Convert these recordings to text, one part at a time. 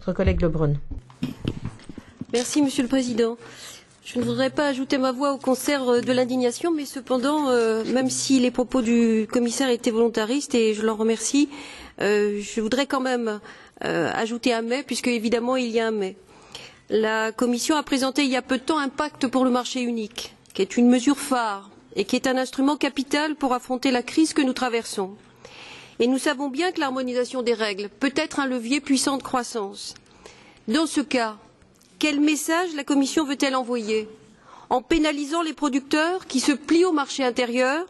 Notre collègue Lebrun. Merci, Monsieur le Président. Je ne voudrais pas ajouter ma voix au concert de l'indignation, mais cependant, même si les propos du commissaire étaient volontaristes, et je l'en remercie, je voudrais quand même ajouter un mais, puisque évidemment il y a un mais. La Commission a présenté il y a peu de temps un pacte pour le marché unique, qui est une mesure phare et qui est un instrument capital pour affronter la crise que nous traversons. Et nous savons bien que l'harmonisation des règles peut être un levier puissant de croissance. Dans ce cas, quel message la Commission veut-elle envoyer en pénalisant les producteurs qui se plient au marché intérieur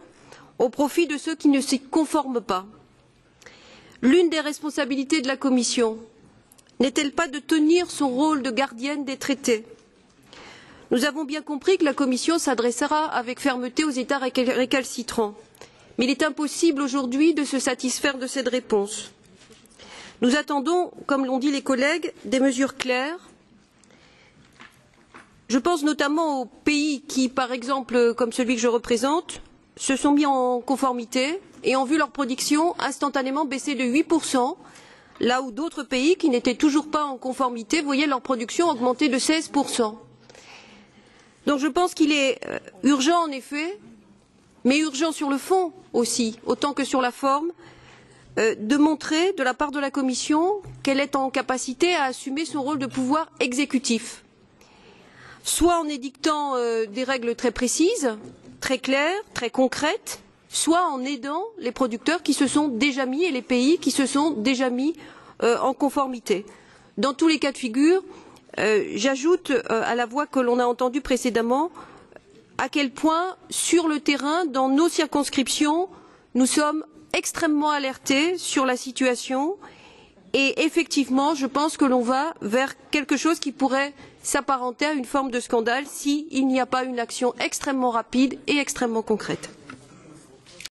au profit de ceux qui ne s'y conforment pas? L'une des responsabilités de la Commission n'est-elle pas de tenir son rôle de gardienne des traités? Nous avons bien compris que la Commission s'adressera avec fermeté aux États récalcitrants, mais il est impossible aujourd'hui de se satisfaire de cette réponse. Nous attendons, comme l'ont dit les collègues, des mesures claires. Je pense notamment aux pays qui, par exemple, comme celui que je représente, se sont mis en conformité et ont vu leur production instantanément baisser de 8%, là où d'autres pays qui n'étaient toujours pas en conformité voyaient leur production augmenter de 16%. Donc je pense qu'il est urgent en effet, mais urgent sur le fond aussi, autant que sur la forme, de montrer de la part de la Commission qu'elle est en capacité à assumer son rôle de pouvoir exécutif, soit en édictant des règles très précises, très claires, très concrètes, soit en aidant les producteurs qui se sont déjà mis et les pays qui se sont déjà mis en conformité. Dans tous les cas de figure, j'ajoute à la voix que l'on a entendue précédemment à quel point, sur le terrain, dans nos circonscriptions, nous sommes extrêmement alertés sur la situation et effectivement, je pense que l'on va vers quelque chose qui pourrait s'apparenter à une forme de scandale s'il n'y a pas une action extrêmement rapide et extrêmement concrète.